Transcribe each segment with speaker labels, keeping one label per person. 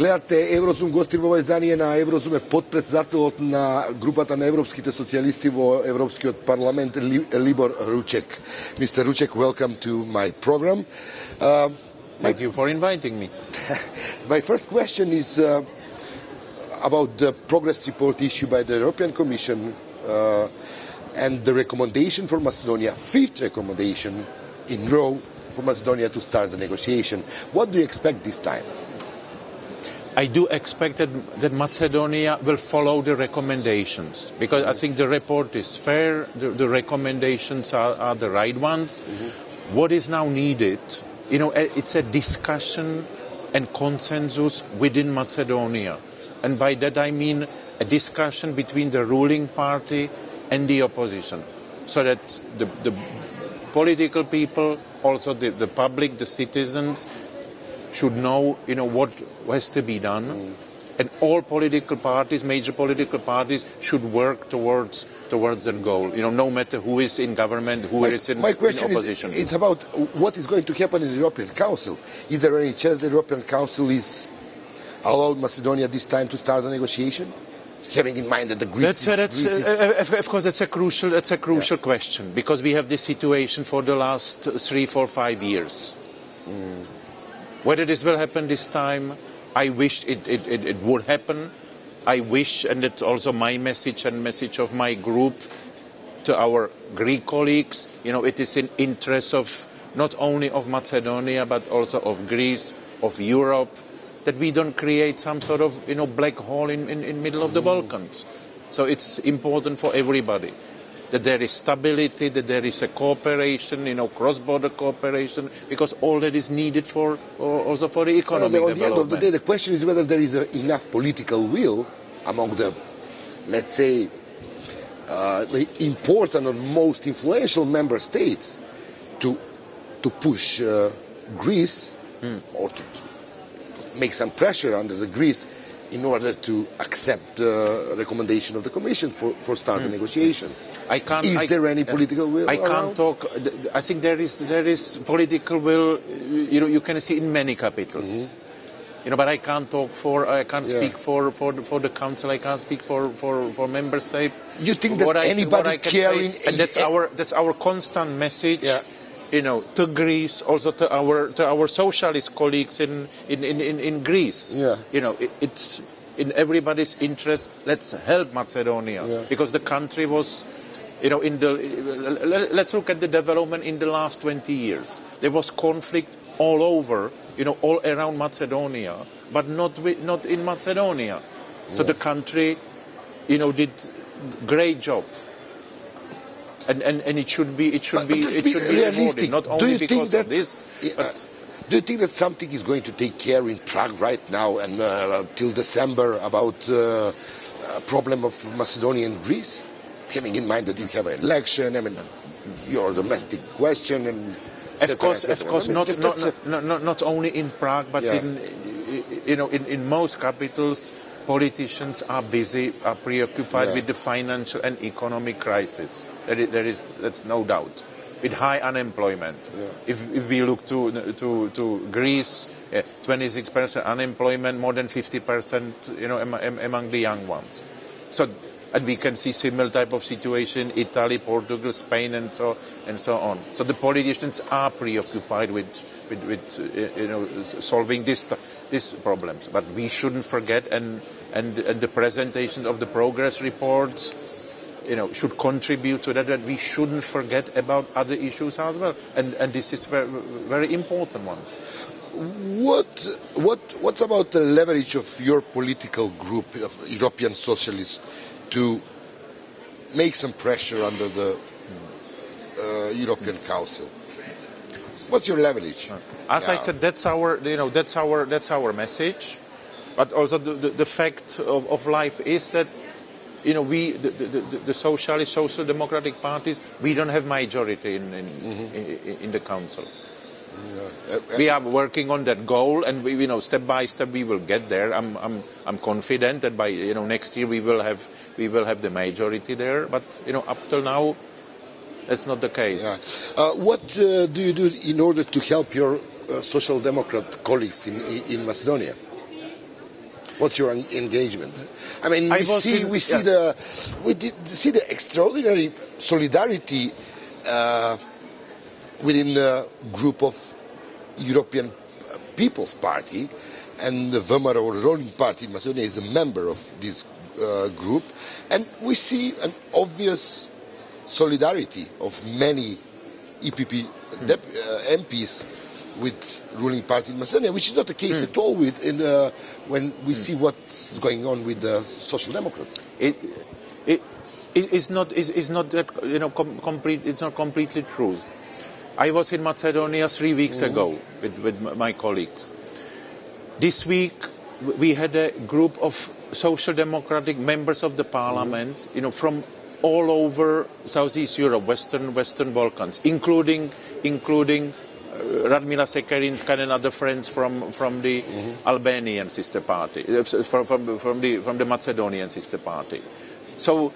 Speaker 1: Гледате Еврозум гости во ова издание на Еврозум е подпредседателот на групата на европските социјалисти во Европскиот парламент Либор Ручек. Mr. Ручек, welcome to my program.
Speaker 2: Thank you for inviting me.
Speaker 1: My first question is about the progress report issued by the European Commission and the recommendation for Macedonia, fifth recommendation in row for Macedonia to start the negotiation. What do you expect this time?
Speaker 2: I do expect that Macedonia will follow the recommendations, because I think the report is fair, the recommendations are the right ones. What is now needed, it's a discussion and consensus within Macedonia. And by that I mean a discussion between the ruling party and the opposition, so that the political people, also the public, the citizens, should know, what has to be done, and all political parties, major political parties, should work towards that goal. No matter who is in government, who is in opposition.
Speaker 1: My question is, it's about what is going to happen in the European Council. Is there any chance the European Council is allowed Macedonia this time to start a negotiation, having in mind that the Greece?
Speaker 2: Of course, that's a crucial question, because we have this situation for the last 3, 4, 5 years. Whether this will happen this time, I wish it would happen. I wish, and it's also my message and message of my group to our Greek colleagues, it is in interest of not only of Macedonia, but also of Greece, of Europe, that we don't create some sort of, black hole in middle of the Balkans. So it's important for everybody that there is stability, that there is a cooperation, cross-border cooperation, because all that is needed also for the economic development.
Speaker 1: At the end of the day, the question is whether there is enough political will among the, let's say, the important or most influential member states to push Greece or to make some pressure under the Greece in order to accept the recommendation of the Commission for starting negotiation. Is there any political will?
Speaker 2: I can't talk. I think there is political will. You can see in many capitals. But I can't talk for. I can't speak for the Council. I can't speak for member state.
Speaker 1: You think that anybody caring?
Speaker 2: And that's our constant message. Yeah. To Greece, also to our socialist colleagues in Greece. Yeah. It's in everybody's interest. Let's help Macedonia, because the country was, let's look at the development in the last 20 years. There was conflict all over, all around Macedonia, but not in Macedonia. So the country, did great job. And it should be realistic, not only because of this. Do you think that something is going to take care in Prague right now and till December about problem of Macedonia and Greece, having in mind that you have an election, your domestic question, and of course, not only in Prague, but in most capitals. Politicians are busy, are preoccupied with the financial and economic crisis. That's no doubt. With high unemployment. If we look to Greece, 26% unemployment, more than 50%, among the young ones. So, and we can see similar type of situation in Italy, Portugal, Spain, and so on. So the politicians are preoccupied with solving these problems. But we shouldn't forget, and the presentation of the progress reports, should contribute to that we shouldn't forget about other issues as well. And this is very, very important one.
Speaker 1: What's about the leverage of your political group, European Socialists, to make some pressure under the European Council? What's your leverage?
Speaker 2: As I said, that's our message. But also the fact of life is that the socialist, social democratic parties, we don't have majority in the council. We are working on that goal, and we, step by step we will get there. I'm confident that by next year we will have the majority there. But up till now, that's not the case.
Speaker 1: What do you do in order to help your social democrat colleagues in Macedonia? What's your engagement? I mean, we see the extraordinary solidarity within the group of European People's Party, and the VMRO or ruling party in Macedonia is a member of this group, and we see an obvious solidarity of many EPP MPs with ruling party in Macedonia, which is not the case at all when we see what's going on with the Social Democrats.
Speaker 2: It's not that, complete. It's not completely true. I was in Macedonia 3 weeks ago with my colleagues. This week we had a group of social democratic members of the parliament, from all over Southeast Europe, Western Balkans, including Radmila Sekerinska and other friends from the Albanian sister party, from the Macedonian sister party. So,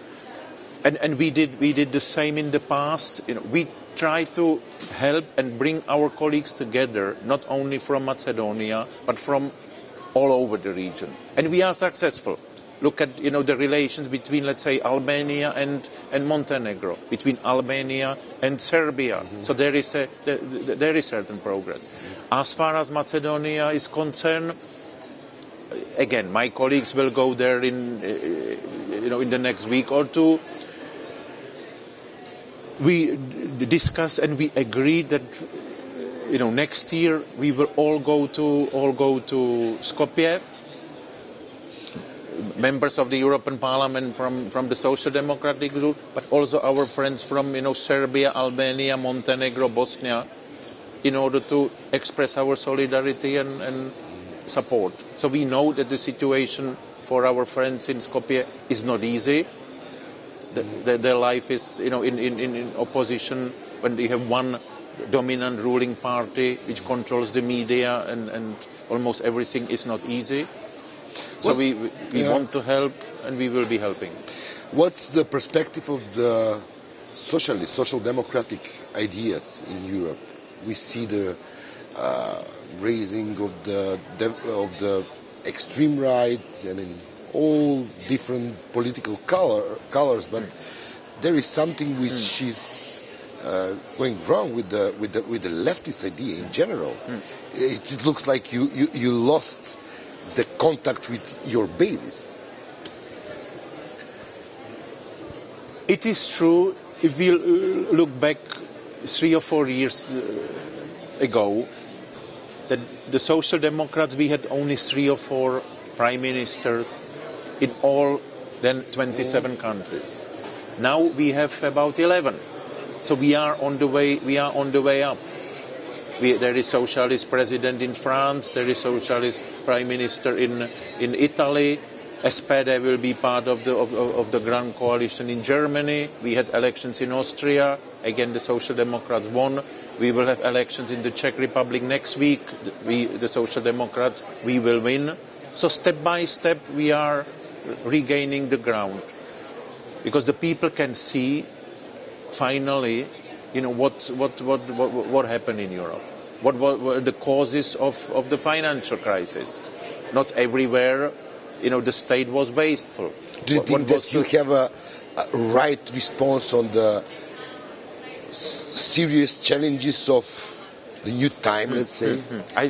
Speaker 2: and we did the same in the past. We try to help and bring our colleagues together, not only from Macedonia, but from all over the region. And we are successful. Look at, the relations between, let's say, Albania and Montenegro, between Albania and Serbia. So there is certain progress. As far as Macedonia is concerned, again, my colleagues will go there in the next week or two. We discuss and we agree that next year we will all go to Skopje. Members of the European Parliament from the Social Democratic Group, but also our friends from Serbia, Albania, Montenegro, Bosnia, in order to express our solidarity and support. So we know that the situation for our friends in Skopje is not easy. Their life is, in opposition when they have one dominant ruling party which controls the media and almost everything is not easy. So we want to help and we will be helping.
Speaker 1: What's the perspective of the socialist, social democratic ideas in Europe? We see the raising of the extreme right, all different political colors, but there is something which is going wrong with the leftist idea in general. It looks like you lost the contact with your basis.
Speaker 2: It is true. If we look back 3 or 4 years ago, that the Social Democrats, we had only 3 or 4 prime ministers in all then 27 countries. Now we have about 11. So we are on the way up. There is socialist president in France, there is socialist prime minister in Italy. SPD will be part of the Grand Coalition in Germany. We had elections in Austria. Again, the Social Democrats won. We will have elections in the Czech Republic next week. The Social Democrats, we will win. So step by step, we are regaining the ground. Because the people can see, finally, what happened in Europe. What were the causes of the financial crisis? Not everywhere, the state was wasteful.
Speaker 1: Do you think that you have a right response on the serious challenges of the new time, let's say?
Speaker 2: I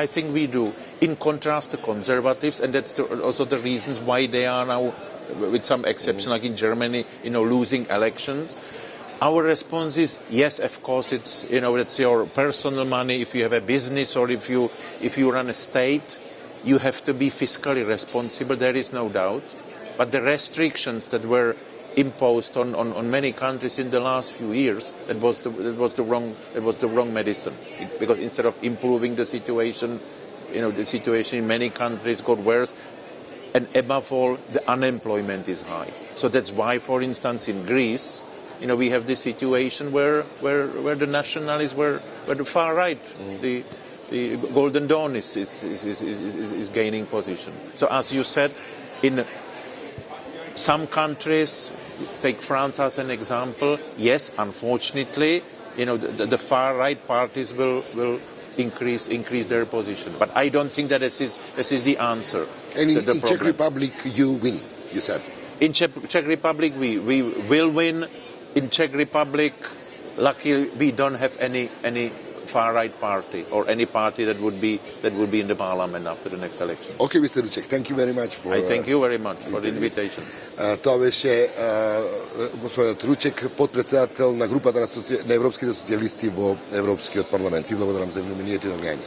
Speaker 2: think we do. In contrast to conservatives, and that's also the reasons why they are now, with some exception, like in Germany, losing elections. Our response is, yes, of course, it's your personal money. If you have a business or if you run a state, you have to be fiscally responsible. There is no doubt. But the restrictions that were imposed on many countries in the last few years, that was the wrong medicine. Because instead of improving the situation, the situation in many countries got worse. And above all, the unemployment is high. So that's why, for instance, in Greece, we have this situation where the nationalists were the far right, the Golden Dawn is gaining position. So as you said, in some countries, take France as an example, yes, unfortunately, the far right parties will increase their position. But I don't think that this is the answer.
Speaker 1: And
Speaker 2: the
Speaker 1: in
Speaker 2: problem.
Speaker 1: Czech Republic, you win, you said.
Speaker 2: In Czech Republic, we will win. In Czech Republic, luckily, we don't have any far-right party or any party that would be in the parliament after the next election.
Speaker 1: Okay, Mr. Rучек, thank you very much for...
Speaker 2: I thank you very much for the invitation.
Speaker 1: Това беше господинът Ручек, подпредседател на групата на европските социалисти во Европскиот парламент. Ви благодарам за вниманието и внимание.